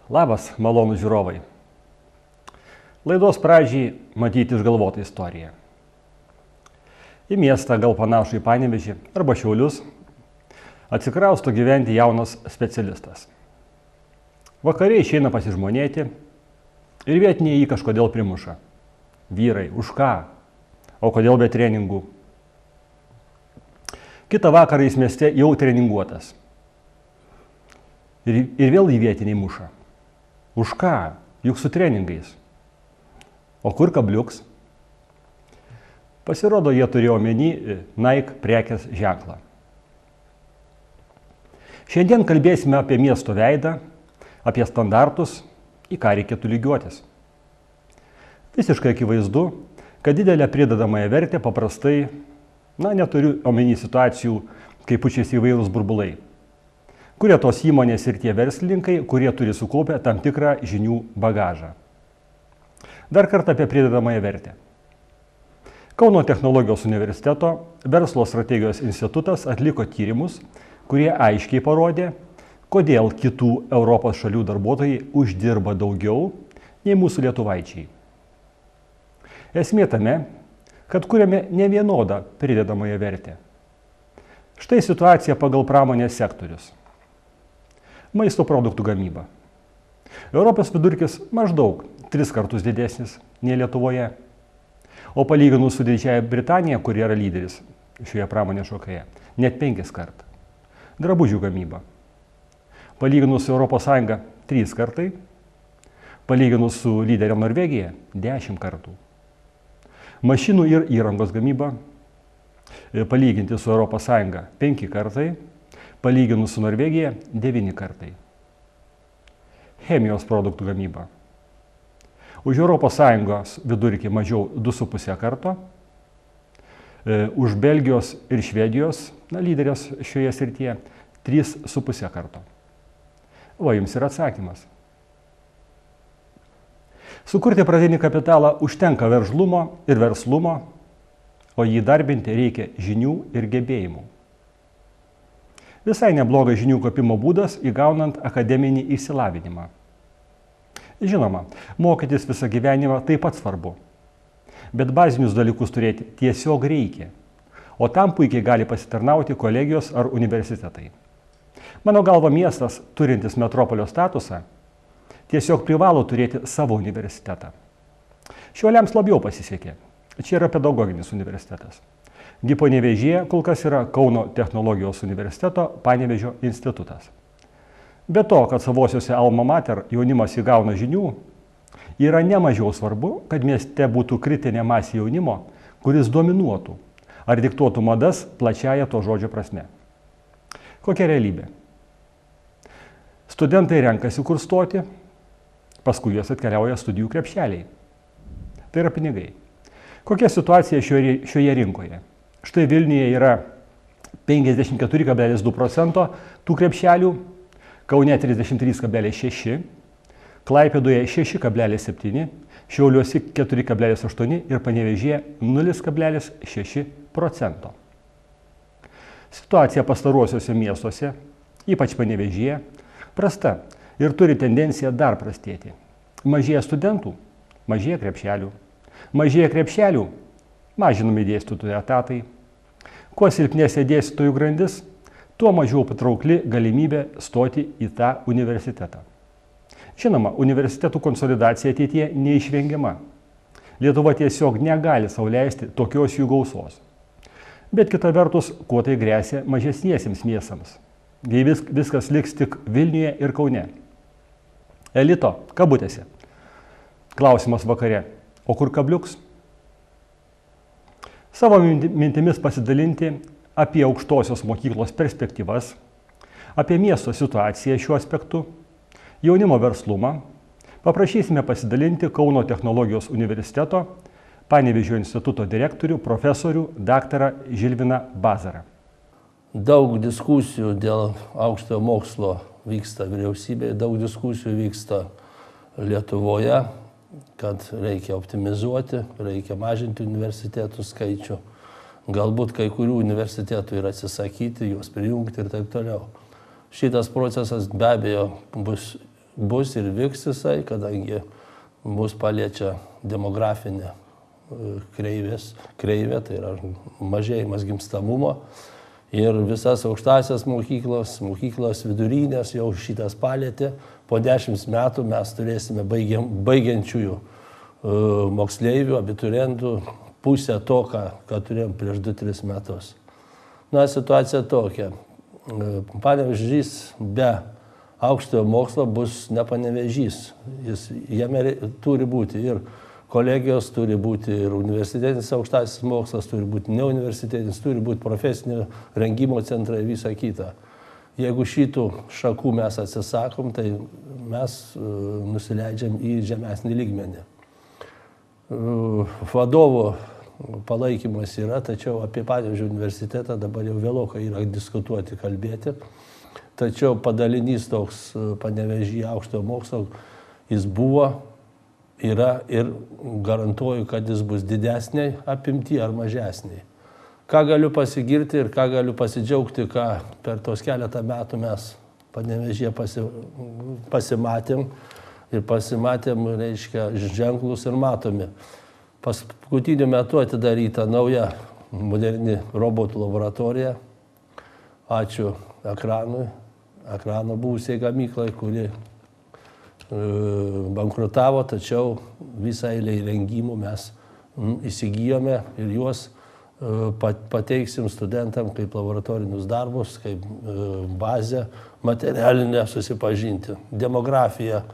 Labas, malonų žiūrovai. Laidos pradžiai matyti išgalvotą istoriją. Į miestą, gal panašų į Panevėžį arba Šiaulius, atsikrausto gyventi jaunas specialistas. Vakariai išeina pasižmonėti ir vietiniai jį kažkodėl primuša. Vyrai, už ką? O kodėl be treningų? Kitą vakarą jis mieste jau treninguotas. Ir vėl jį vietiniai muša. Už ką? Juk su treningais. O kur kabliuks? Pasirodo, jie turėjo omeny Nike prekės ženklą. Šiandien kalbėsime apie miesto veidą, apie standartus, į ką reikėtų lygiuotis. Visiškai akivaizdu, kad didelę pridedamąją vertę paprastai, neturiu omeny situacijų, kai pučiasi įvairūs burbulai, kurie tos įmonės ir tie verslininkai, kurie turi sukaupę tam tikrą žinių bagažą. Dar kartą apie pridedamąją vertę. Kauno technologijos universiteto verslo strategijos institutas atliko tyrimus, kurie aiškiai parodė, kodėl kitų Europos šalių darbuotojai uždirba daugiau nei mūsų lietuvaičiai. Esmė tame, kad kuriame nevienodą pridedamąją vertę. Štai situacija pagal pramonės sektorius. Maisto produktų gamyba. Europos vidurkis maždaug 3 kartus didesnis nei Lietuvoje, o palyginus su Didžiąja Britanija, kuri yra lyderis šioje pramonės šakoje, net 5 kartų. Drabužių gamyba. Palyginus su ES 3 kartai, palyginus su lyderė Norvegija 10 kartų. Mašinų ir įrangos gamyba, palyginti su ES 5 kartai, palyginus su Norvegija 9 kartai. Chemijos produktų gamyba. Už ES vidurkį mažiau 2,5 karto, už Belgijos ir Švedijos, lyderės šioje srityje, 3,5 karto. O jums yra atsakymas. Sukurti pradinį kapitalą užtenka veržlumo ir verslumo, o jį darbinti reikia žinių ir gebėjimų. Visai neblogas žinių kaupimo būdas įgaunant akademinį išsilavinimą. Žinoma, mokytis visą gyvenimą taip pat svarbu, bet bazinius dalykus turėti tiesiog reikia, o tam puikiai gali pasitarnauti kolegijos ar universitetai. Mano galva, miestas, turintis metropolio statusą, tiesiog privalo turėti savo universitetą. Šiauliams labiau pasisekė. Čia yra pedagoginis universitetas. Panevėžyje kol kas yra Kauno technologijos universiteto Panevėžio institutas. Be to, kad savosiuose alma mater jaunimas įgauna žinių, yra nemažiau svarbu, kad mieste būtų kritinė masė jaunimo, kuris dominuotų ar diktuotų madas plačiaja to žodžio prasme. Kokia realybė? Studentai renkasi kur stoti, paskui juos atkeliauja studijų krepšeliai. Tai yra pinigai. Kokia situacija šioje rinkoje? Štai Vilniuje yra 54,2% tų krepšelių, Kaune 33,6%, Klaipėdoje 6,7%, Šiauliuose 4,8% ir Panevėžyje 0,6%. Situacija pastaruosiuose miestuose, ypač Panevėžyje, prasta ir turi tendenciją dar prastėti. Mažėja studentų, mažėja krepšelių. Mažėja krepšelių, mažinami dėstytojų etatai. Kuo silpnesnė dėstytojų grandis, tuo mažiau patraukli galimybė stoti į tą universitetą. Žinoma, universitetų konsolidacija ateityje neišvengiama. Lietuva tiesiog negali sau leisti tokios jų gausos. Bet kita vertus, kuo tai gresia mažesniesiems miestams, jei viskas liks tik Vilniuje ir Kaune. Elito, kabutėse. Klausimas vakare. O kur kabliuks? Savo mintimis pasidalinti apie aukštosios mokyklos perspektyvas, apie miesto situaciją šiuo aspektu, jaunimo verslumą, paprašysime pasidalinti Kauno technologijos universiteto Panevėžio instituto direktorių, profesorių, daktarą Žilviną Bazarą. Daug diskusijų dėl aukštojo mokslo vyksta vyriausybėje, daug diskusijų vyksta Lietuvoje, kad reikia optimizuoti, reikia mažinti universitetų skaičių. Galbūt kai kurių universitetų ir atsisakyti, juos prijungti ir taip toliau. Šitas procesas be abejo bus bus ir vyks jisai, kadangi mus paliečia demografinė kreivė, tai yra mažėjimas gimstamumo. Ir visas aukštasias mokyklos vidurinės jau šitas palėtė. Po 10 metų mes turėsime baigiančiųjų moksleivių, abiturientų pusę to, ką turėjom prieš 2-3 metus. Na, situacija tokia. Panevėžys be aukštojo mokslo bus ne Panevėžys. Jame turi būti ir kolegijos, turi būti ir universitetinis aukštasis mokslas, turi būti neuniversitetinis, turi būti profesinio rengimo centrai ir visa kita. Jeigu šitų šakų mes atsisakom, tai mes nusileidžiam į žemesnį lygmenį. Vadovo palaikymas yra, tačiau apie Panevėžio universitetą dabar jau vėlokai yra diskutuoti, kalbėti. Tačiau padalinys toks Panevėžyje aukštojo mokslo, jis buvo, yra ir garantuoju, kad jis bus didesniai apimti ar mažesniai. Ką galiu pasigirti ir ką galiu pasidžiaugti, ką per tos keletą metų mes Panevėžyje pasimatėm, reiškia, ženklus ir matomi. Paskutiniu metu atidaryta nauja moderni robotų laboratorija. Ačiū ekrano buvusiai gamyklai, kuri bankrutavo, tačiau visą eilę įrengimų mes įsigijome ir juos pateiksim studentam kaip laboratorinius darbus, kaip bazę materialinę susipažinti. Demografija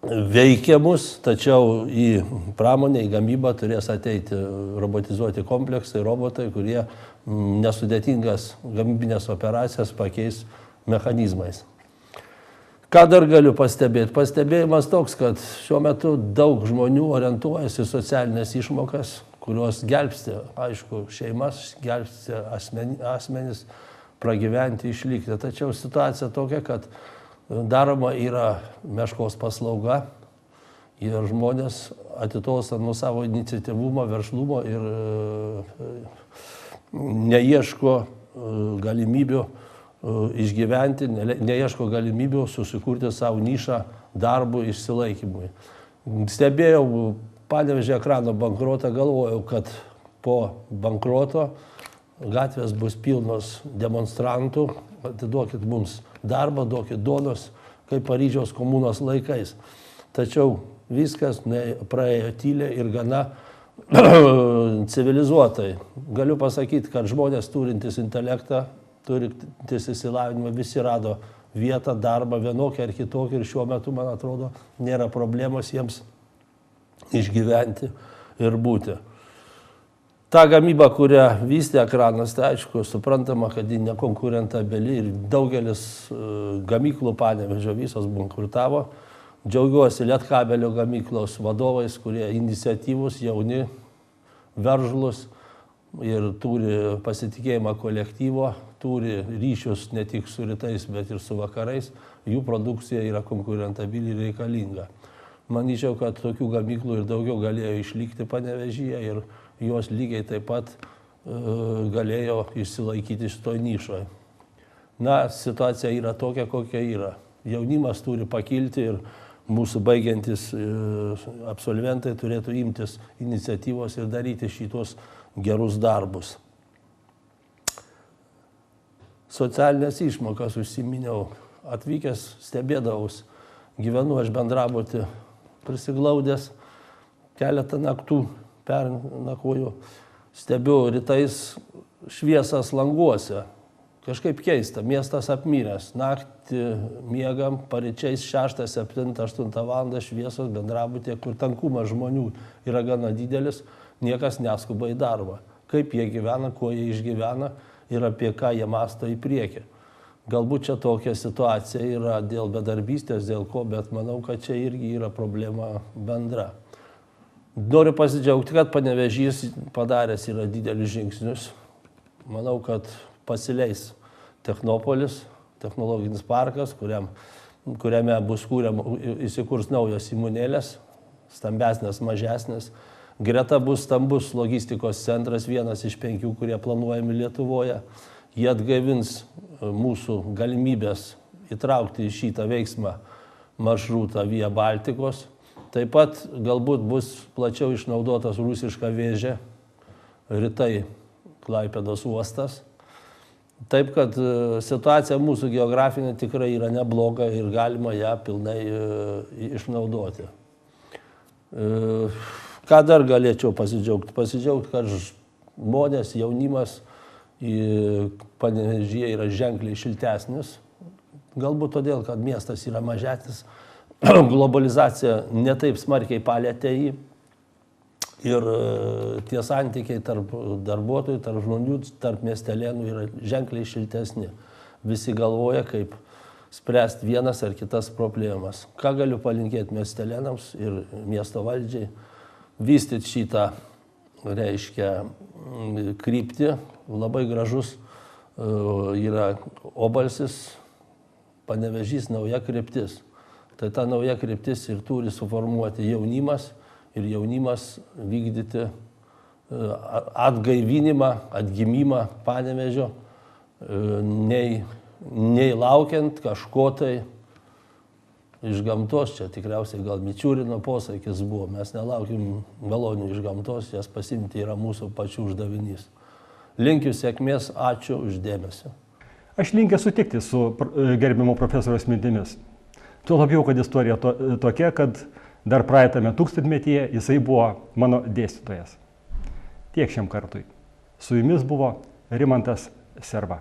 veikia mus, tačiau į pramonę, į gamybą turės ateiti robotizuoti kompleksai, robotai, kurie nesudėtingas gamybinės operacijas pakeis mechanizmais. Ką dar galiu pastebėti? Pastebėjimas toks, kad šiuo metu daug žmonių orientuojasi į socialinės išmokas, kurios gelbsti, aišku, šeimas, gelbsti asmenis pragyventi, išlikti. Tačiau situacija tokia, kad daroma yra meškos paslauga ir žmonės atitolsta nuo savo iniciatyvumo, veržlumo ir neieško galimybių išgyventi, neieško galimybių susikurti savo nišą darbų išsilaikymui. Stebėjau Panevėžio ekrano bankrotą, galvojau, kad po bankroto gatvės bus pilnos demonstrantų, atiduokit mums darbą, duokit duonos, kaip Paryžiaus komunos laikais. Tačiau viskas praėjo tyliai ir gana civilizuotai. Galiu pasakyti, kad žmonės turintys intelektą, turintys įsilavinimą, visi rado vietą, darbą vienokį ar kitokį ir šiuo metu, man atrodo, nėra problemos jiems išgyventi ir būti. Ta gamyba, kurią vystė ekranas, tai aišku, suprantama, kad ji nekonkurentabili ir daugelis gamyklų Panevėžio visos bankrutavo. Džiaugiuosi Lietkabelio gamyklos vadovais, kurie iniciatyvūs, jauni, veržlus ir turi pasitikėjimą kolektyvo, turi ryšius ne tik su rytais, bet ir su vakarais. Jų produkcija yra konkurentabili ir reikalinga. Manyčiau, kad tokių gamyklų ir daugiau galėjo išlikti Panevėžyje ir jos lygiai taip pat galėjo išsilaikyti šitoj nišoje. Na, situacija yra tokia, kokia yra. Jaunimas turi pakilti ir mūsų baigiantis absolventai turėtų imtis iniciatyvos ir daryti šitos gerus darbus. Socialinės išmokas užsiminiau, atvykęs stebėdavaus, gyvenu aš bendrabuty prisiglaudęs, keletą naktų pernakvoju, stebiu rytais šviesas languose. Kažkaip keista, miestas apmiręs, naktį miegam, paryčiais 6, 7, 8 valandą šviesos bendrabutė, kur tankumas žmonių yra gana didelis, niekas neskuba į darbą. Kaip jie gyvena, kuo jie išgyvena ir apie ką jie mąsto į priekį. Galbūt čia tokia situacija yra dėl bedarbystės, dėl ko, bet manau, kad čia irgi yra problema bendra. Noriu pasidžiaugti, kad Panevėžys padaręs yra didelius žingsnius. Manau, kad pasileis Technopolis, technologinis parkas, kuriame bus įsikurs naujos įmonėlės, stambesnės, mažesnės. Greta bus stambus logistikos centras, vienas iš 5, kurie planuojami Lietuvoje. Jie atgaivins mūsų galimybės įtraukti į šitą veiksmą maršrutą Via Baltikos. Taip pat galbūt bus plačiau išnaudotas rusiška vėžė, rytai Klaipėdos uostas. Taip, kad situacija mūsų geografinė tikrai yra nebloga ir galima ją pilnai išnaudoti. Ką dar galėčiau pasidžiaugti? Pasidžiaugti, kad žmonės, jaunimas Panevėžyje yra ženkliai šiltesnis. Galbūt todėl, kad miestas yra mažesnis, globalizacija netaip smarkiai palėtė jį. Ir tie santykiai tarp darbuotojų, tarp žmonių, tarp miestelėnų yra ženkliai šiltesni. Visi galvoja, kaip spręsti vienas ar kitas problemas. Ką galiu palinkėti miestelėnams ir miesto valdžiai? Vystyti šitą, reiškia, kryptį. Labai gražus yra Obalsis, Panevėžys, nauja kryptis. Tai ta nauja kryptis ir turi suformuoti jaunimas ir jaunimas vykdyti atgaivinimą, atgimimą Panevėžio, nei laukiant kažko tai iš gamtos. Čia tikriausiai gal Mičiurino posakis buvo, mes nelaukim malonių iš gamtos, jas pasimti yra mūsų pačių uždavinys. Linkiu sėkmės, ačiū už dėmesį. Aš linkęs sutikti su gerbiamo profesoriaus mintimis. Tuo labiau, kad istorija tokia, kad dar praeitame tūkstantmetyje jisai buvo mano dėstytojas. Tiek šiam kartui. Su jumis buvo Rimantas Serva.